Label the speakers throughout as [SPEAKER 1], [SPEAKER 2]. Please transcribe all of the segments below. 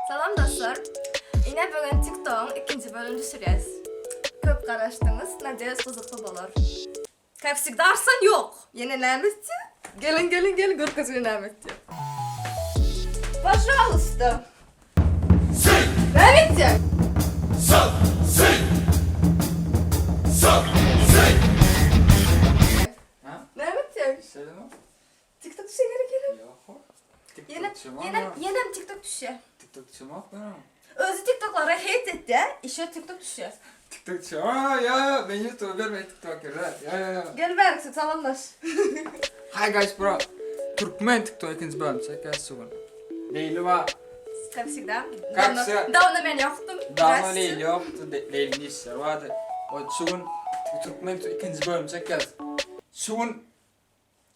[SPEAKER 1] Salam dostlar. Yine bugün TikTok'un ikinci bölümünü düşürüyoruz. Köp karıştınız, necəyiz kızıklı olur. Kapsik darsan yok. Yenilemişti. Gelin gürküz yenilemişti. Пожалуйста. Vermeyecek. Ne yapacak?
[SPEAKER 2] Selam.
[SPEAKER 1] TikTok düşe geri gelin.
[SPEAKER 2] Yok.
[SPEAKER 1] Yenem TikTok düşe.
[SPEAKER 2] TikTokçu mu ben?
[SPEAKER 1] Özü TikTok'lara hate etti. İşe TikTok düşe.
[SPEAKER 2] TikTokçu. Aa ya ben YouTuber ve TikToker. Ya.
[SPEAKER 1] Gel versin salamlaş.
[SPEAKER 2] Hi guys bro. Türkmen TikTok ikinci bölüm çekersin. Leyli var.
[SPEAKER 1] Kapsik da.
[SPEAKER 2] Kapsik.
[SPEAKER 1] Davna ben yoktum.
[SPEAKER 2] Daha Leyli yoktu. Leyli ne işler vardı. O şun Türkmen ikinci bölüm çekersin. Şun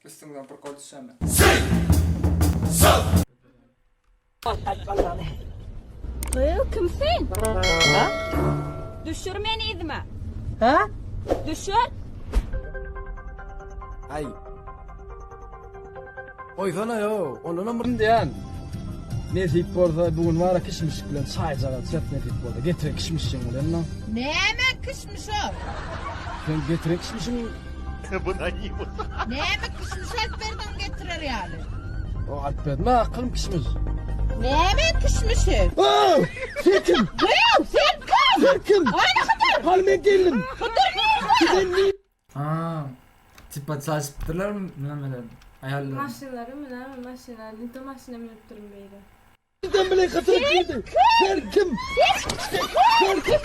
[SPEAKER 2] üstünden bir kol düşsem.
[SPEAKER 3] Kimsin? Düşür beni izme.
[SPEAKER 4] Ha?
[SPEAKER 3] Düşür.
[SPEAKER 4] Ay. Oy sana yo. Onun ömründe yani. Ne futbolda bugün var ya kışmış bilen sayacağız. Hep ne futbolda. Getirek kışmışsın ulan lan.
[SPEAKER 5] Ne yemek kışmış o?
[SPEAKER 4] Sen getirek kışmışsın.
[SPEAKER 5] Ne yemek kışmış Alper'den getirir yani.
[SPEAKER 4] O Alper ma aklım kışmış.
[SPEAKER 5] Ne yemek kışmış o?
[SPEAKER 4] Aa! Sen kim?
[SPEAKER 5] Duyuyorum sen kız.
[SPEAKER 4] Sen kim?
[SPEAKER 5] Aynı kadar.
[SPEAKER 4] Halime geldim. Sen ne?
[SPEAKER 2] Aa. Tipa çalıştırırlar mı? Bilmem ayarlarım.
[SPEAKER 1] Maşinları mı ne? Maşinları. Linto maşina binip durun beyler.
[SPEAKER 4] Sen bile katılıp girdin. Sen kim? Sen kim?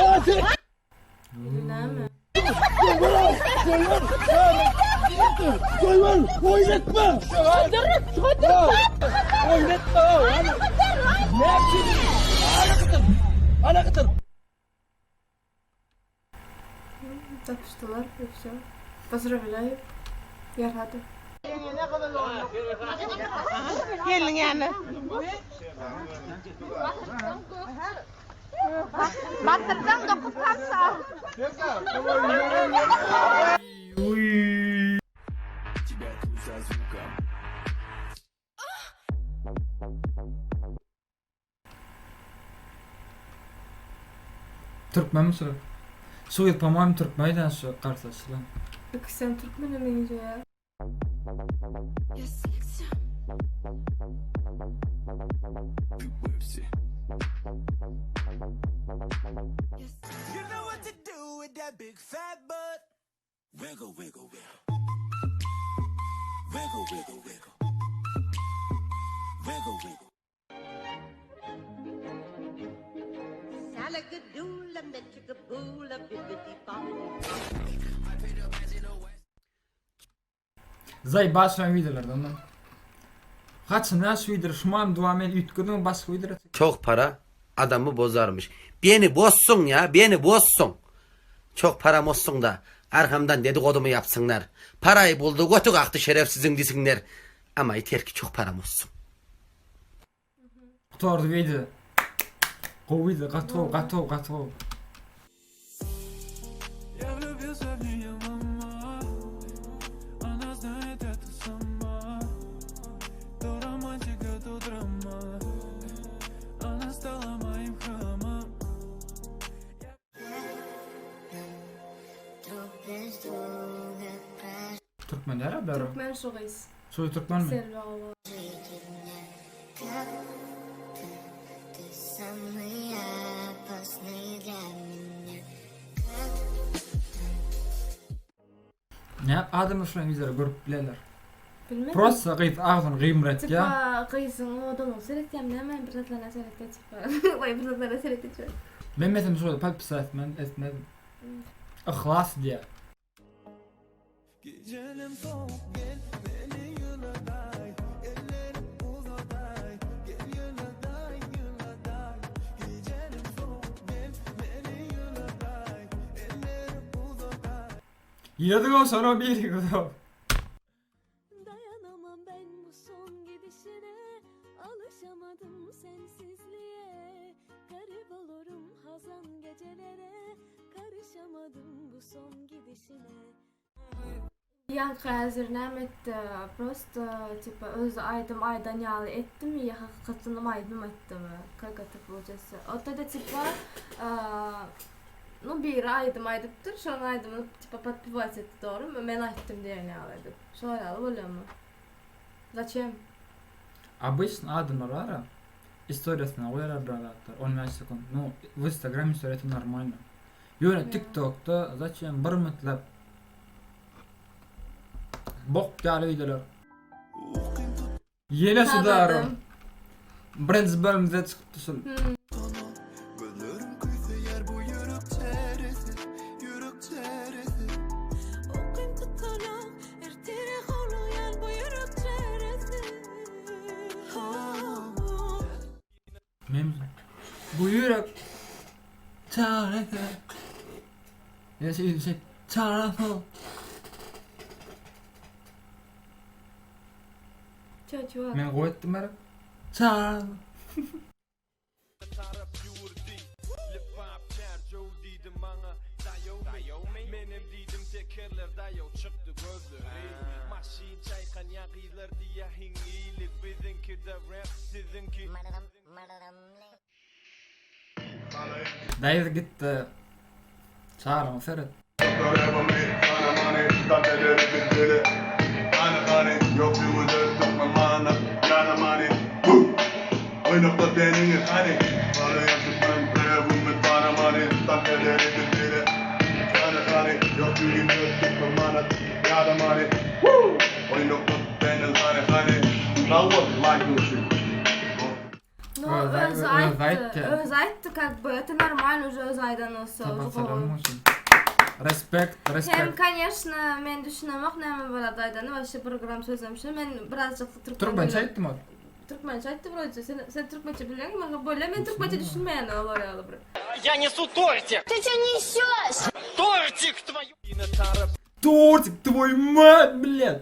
[SPEAKER 4] Aa sen.
[SPEAKER 1] Ne mi?
[SPEAKER 4] Soyvan oynatma. Oynatma. Ne yapıyorsun? Ana kıtır.
[SPEAKER 1] Tapıştılar. Yapacağım. Basra bilayım. Yer hadi.
[SPEAKER 5] Gelin yani. Batırdan dokuz kalsa.
[SPEAKER 2] Türkmen mi soru? Suud по-моему Türkmen'den şu karşılaştılar.
[SPEAKER 1] Peki sen Türkmen'e mi iyice ya?
[SPEAKER 6] You know what to do with that big fat butt. Wiggle, wiggle, wiggle. Wiggle, wiggle, wiggle. Wiggle, wiggle.
[SPEAKER 5] Salagadoola, metchigaboola, bibbidi bobbidi.
[SPEAKER 2] Zay başlayan videolardan lan. Kaçın ya şu video şu an duamel ütküdün başka video.
[SPEAKER 7] Çok para adamı bozarmış. Beni bozsun ya, beni bozsun. Çok param olsun da arkamdan dedikodumu yapsınlar. Parayı buldu, götü kalktı şerefsizin desinler. Ama yeter ki çok param olsun.
[SPEAKER 2] Tordu video. O video готов.
[SPEAKER 6] Я влюбился в нее, мама. Она знает это сама. То романтика, то драма. Она стала моим храмом.
[SPEAKER 2] Türkmen ne haber?
[SPEAKER 1] Türkmen şoğuyuz.
[SPEAKER 2] Soy Türkmen mi?
[SPEAKER 1] Servi ağabey.
[SPEAKER 2] Ne adamı şu an videoları görüp bilerler.
[SPEAKER 1] Bilmem.
[SPEAKER 2] Просто gıyt ağzını gıymret ya.
[SPEAKER 1] Tipa kıyısın o adamı seyredeceğim ne hemen bir zatlana seyredeceğim tipa. Vay bir zatlana seyredeceğim.
[SPEAKER 2] Ben mesela şöyle palpisa etmedim. İhlas diye.
[SPEAKER 6] Gecenin soğuk gel beni yıladay. Ellerim uzaday. Gel yıladay yıladay. Gecenin soğuk gel beni yıladay. Ellerim uzaday.
[SPEAKER 2] Yiradık o sonra bir yiradık.
[SPEAKER 8] Dayanamam ben bu son gidişine, alışamadım sensizliğe. Garip olurum hazan gecelere, karışamadım bu son gidişine.
[SPEAKER 1] Yankı hazır näme etdi? Prosto tipa öz aydım aydan ýaly etdimi ýa hakykatynam aydım etdimi? Kaka typolojasy. Oda da tipa no bir aydım aydypdyr, şonu aydymyny tipa podpivать etdi, doğru? Men aýtdym diýen ýaly. Şoýaly bolarmy? Зачем?
[SPEAKER 2] Обычно adamlar var ya, istoriýasyna goýarlar birazatlar, 15 sekund. No, в Instagram istoriýasy normalno. Ýöne TikTok'da зачем bir mütlep bok ýaly videolar. Yine sudarım.
[SPEAKER 1] Anladım.
[SPEAKER 2] Birinci bölümde çıktı şul.
[SPEAKER 6] Bölürüm kuysa yer bu yürük çeresi, yürük çeresi.
[SPEAKER 8] Okuyup tutarak ertire holuyan bu yürek çaresi.
[SPEAKER 2] Mem bu yürek çaresi. Ya şey çaresi.
[SPEAKER 1] Çocuğa.
[SPEAKER 2] Men goýdym ara. Çaresi.
[SPEAKER 6] Benim didim tekerler dayo çıktı gözleri. Maşin çaykan yakılar diye hingilik. Bizimki de rap, sizinki.
[SPEAKER 2] Dayı gitti. Çağırma Ferhat.
[SPEAKER 1] No,
[SPEAKER 2] Öz
[SPEAKER 1] öz
[SPEAKER 2] aýtdy.
[SPEAKER 1] aýtdy. Öz aýtdy, как бы это нормально уже öz aydan olsa.
[SPEAKER 2] Selam olsun. Respekt.
[SPEAKER 1] Hem, конечно, men düşünemek näme bolady aýdany, başga program sözlemişim. Men birazjyk
[SPEAKER 2] Türkmençe aýtdym o.
[SPEAKER 1] Türkmençe aýtdy birazjyk. Sen türkmençe bilýärmi? Maga böyle men türkmençe düşünmeýän olaýaly bir.
[SPEAKER 6] Я несу тортик!
[SPEAKER 8] Ты что несешь?
[SPEAKER 6] Тортик твою!
[SPEAKER 2] Тортик твой мать, блядь.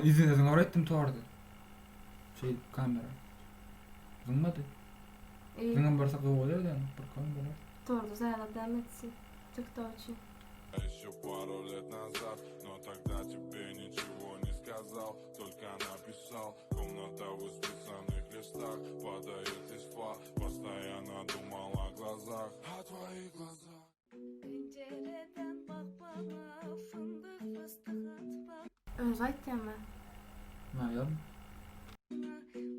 [SPEAKER 2] Yüzüne öğrettim tortu. Şey kamera. Zımmadı.
[SPEAKER 1] İyi.
[SPEAKER 2] Zımın barsak da oluyor da. Bir kamera.
[SPEAKER 1] Tordu zaýalyp dämetsin. TikTokçu.
[SPEAKER 3] Еще пару лет назад, но тогда тебе ничего не сказал, только написал. Комната в исписанных листах, падает листва, постоянно думал о глазах, о твоих глазах.
[SPEAKER 8] Pencereden bak bana fındık fıstık atma.
[SPEAKER 1] Öz aýtdymmy?
[SPEAKER 2] Ne yapayım?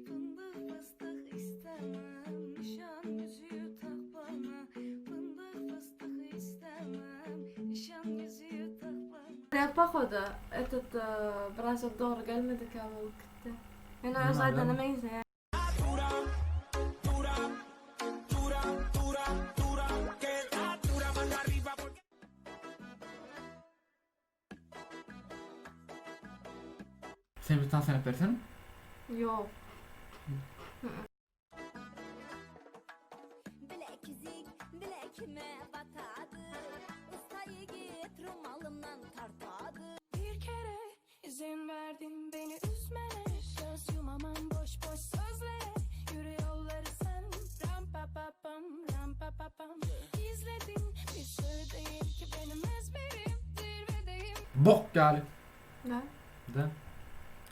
[SPEAKER 8] Fındık fıstık istemem. Nişan yüzüğü tak bana. Fındık fıstık istemem. Nişan yüzüğü tak bana.
[SPEAKER 1] Ya pohoda, этот birazjyk dogry gelmedik ama bolup gitdi. Men öz
[SPEAKER 2] Nima
[SPEAKER 1] aýdanymy
[SPEAKER 2] bilen?
[SPEAKER 1] izleýän.
[SPEAKER 2] Sen bir tane sen yaparsın.
[SPEAKER 1] Yok.
[SPEAKER 8] Bilek yüzük bilekime batadı. Usta yigit rumalımdan tartadı. Bir kere izin verdin beni üzmene. Göz yumamam boş boş sözlere. Yürü yolları sen ram pa pa pam ram pa pa pam. İzledin bir şey değil ki benim ezberim zirvedeyim.
[SPEAKER 2] Bok geldi.
[SPEAKER 1] Ne?
[SPEAKER 2] Da.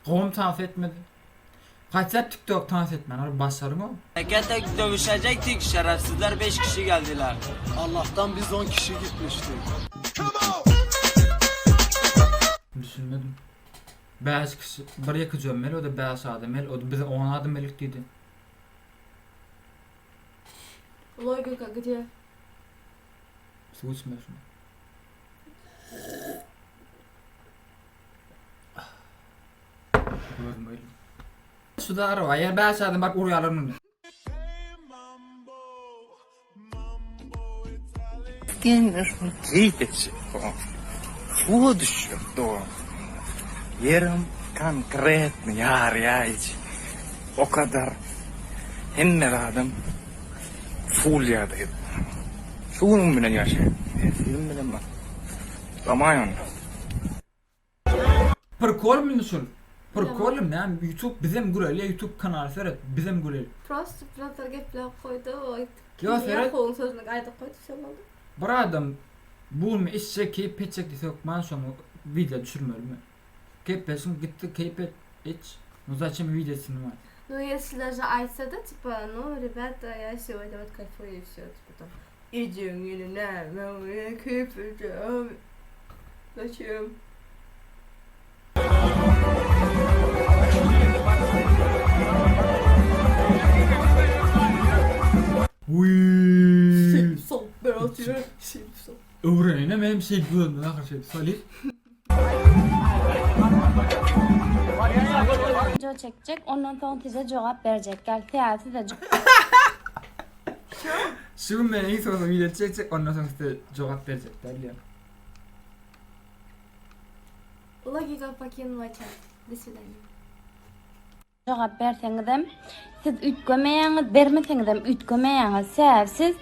[SPEAKER 2] Kovum tanıf etmedi. Kaçlar TikTok tanıf etmen. Abi başlarım o.
[SPEAKER 9] Tek tek dövüşecektik, şerefsizler 5 kişi geldiler.
[SPEAKER 4] Allah'tan biz 10 kişi gitmiştik.
[SPEAKER 2] Düşünmedim. 5 kişi. Bir yakıcı ömel, o da 5 adam el. O da bize 10 adam elik dedi.
[SPEAKER 1] Logika где?
[SPEAKER 2] Su içme şunu. Gördüm öyle. Şu da araba. Eğer 5 adam bak uğrayalım onu.
[SPEAKER 10] Будущем, то yarım конкретный arayış. O kadar henler adam full yadaydı. Şunun bilen yaşayın. Film bilen bak. Zaman
[SPEAKER 2] Prikol mu düşün? Prikol mu yani YouTube bizim gureli YouTube kanalı Ferhat bizim gureli.
[SPEAKER 1] Prosto platar gepler koydu.
[SPEAKER 2] Ya Ferhat.
[SPEAKER 1] Kolun sözüne ayda koydu şey oldu.
[SPEAKER 2] Bir adam bu mu işçe ki peçek desek man şonu video düşürmeli mi? Kepes'in gitti keypet hiç. Ну зачем видео снимать?
[SPEAKER 1] Ну, если даже айтса, да, типа, ну, ребята, я сегодня вот кайфую и все, типа, там, идем или на кайфую, зачем?
[SPEAKER 2] Uyyy.
[SPEAKER 1] Sol, ben atıyorum, sol.
[SPEAKER 2] Öğrenene benim şey bulundu. Ne kadar şey Salih.
[SPEAKER 8] Video çekecek, ondan sonra size cevap verecek. Gel siyasi de
[SPEAKER 2] Şu gün ben en sonunda video çekecek. Ondan sonra size cevap verecekler ya.
[SPEAKER 1] Логика покинула чат. До свидания.
[SPEAKER 8] cevap verseniz siz ütkömeýäňiz, bermeseňiz ütkömeýäňiz. Sebäpsiz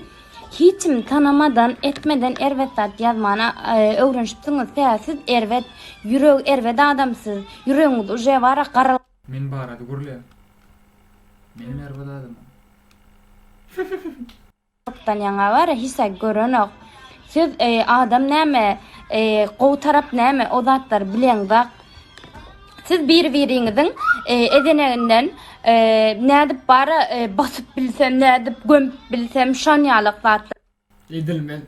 [SPEAKER 8] hiçim tanamadan, etmeden erwetdat ýazmana öwrenşipsiňiz. Sebäpsiz erwet, ýüreg erwet adamsyz. Ýüregiňiz uje bara garal.
[SPEAKER 2] Men barady gurle. Benim erbada adam.
[SPEAKER 8] Tan ýaňa bar hissa görenok. Siz adam näme, gowy tarap näme o zatlar bileňdak. Siz bir-biriňiziň edeneginden nädip bara basyp bilsem, nädip gömüp bilsem şan ýalyk zatlar
[SPEAKER 2] Edilmen.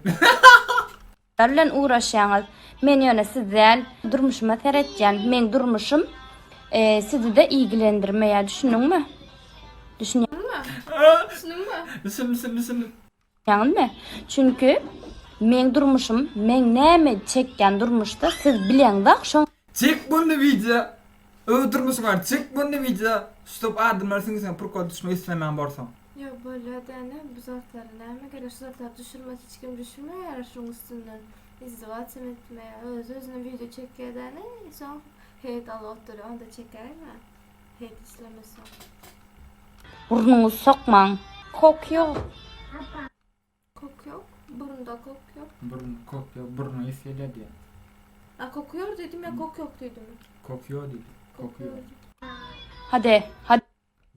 [SPEAKER 8] bilen uğraşýaňyz. Men ýöne sizden durmuşyma seretýän, men durmuşym sizi de ilgilendirmeýär, düşündiňmi?
[SPEAKER 2] Listen.
[SPEAKER 8] Ýa-ni çünkü men durmuşym, men näme çekýän durmuşda siz bileňdak şoň
[SPEAKER 2] Çek bunu video. Öldürmüş var. Çek bunu video. Stop adımlar sen purkod düşmek istemem borsan.
[SPEAKER 1] Ya böyle dene bu zatları näme gerek şu zatları düşürmek hiç kim düşürmeýär şoň üstünden. İzdivaç etmeye, özüne video çekýärden, soň heyt alyp oturup onda çekermi? Heyt islemesin.
[SPEAKER 8] burnuňyzy sokmaň. Kok ýok.
[SPEAKER 1] Kok yok, burunda kok yok.
[SPEAKER 2] Burun kokuyor. Burnu hissediyor diye.
[SPEAKER 1] Kokuyor dedim ya, kok yok dedim.
[SPEAKER 2] Kokuyor dedi. Kokuyor.
[SPEAKER 8] Hadi.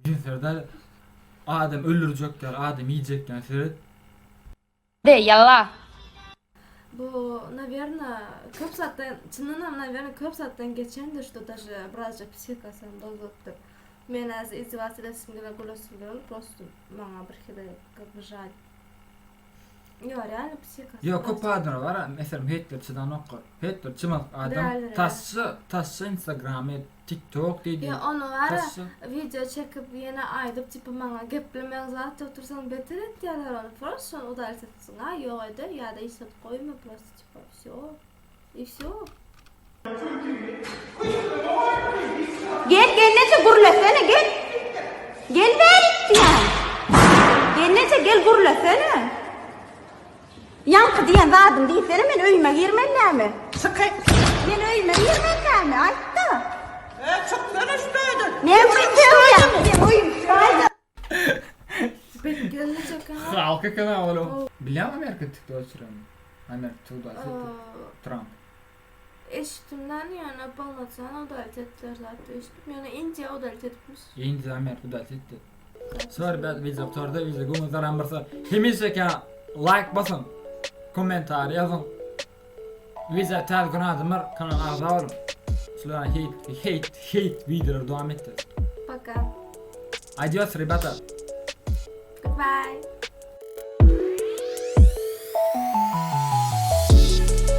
[SPEAKER 2] Cinserde adam öldürecekler, adam yiyecekler. Seyret.
[SPEAKER 8] De yalla.
[SPEAKER 1] Bu, наверное, köp saatdan, çınınam, наверное, köp saatdan geçendir, что даже birazca psihikasam dozupdur. Men az izdivaç edesim gelen gulasim gelen, просто maňa bir hede gıbıjal. Yo, real psihikasam.
[SPEAKER 2] Yo, köp adam var. Mesela Hitler çıdan okur. Hitler çımak adam.
[SPEAKER 1] Real.
[SPEAKER 2] Taşça Instagram'ı, TikTok dedi.
[SPEAKER 1] Ya onu var
[SPEAKER 2] Taşça.
[SPEAKER 1] video çekip yine aydıp tipi maňa geplemeň zat otursan beter et ýalar onu. Просто o da etsin. Ha, yo ede ya da isat koyma просто типа всё. И всё.
[SPEAKER 8] Gel nece gurlasana gel. Gel ver diyen. Gel nece gel gurlasana. Yankı diyen zadım diýsene men öýüme girmen näme? Sıkı. Men öýüme girmen näme? Aýtdy. Çıksana üstüden. Ne çıksana? Men öýüm.
[SPEAKER 1] Beklerini çeken.
[SPEAKER 2] Halka kanalı. Biliyor musun Amerika TikTok açıran? Amerika TikTok Trump.
[SPEAKER 1] Eşitimden yani balmatsan o da ettiler zaten eşitim. Yani India o da etmiş.
[SPEAKER 2] Endi Amerika da etti. Sonra ben video torda video gomuzlar barsa. Hemişe ka like basın. Komentar yazın. Vize tel kanalımır kanal azalım. Şulara hate videolar devam etti.
[SPEAKER 1] Пока.
[SPEAKER 2] Adios ribata.
[SPEAKER 1] Goodbye.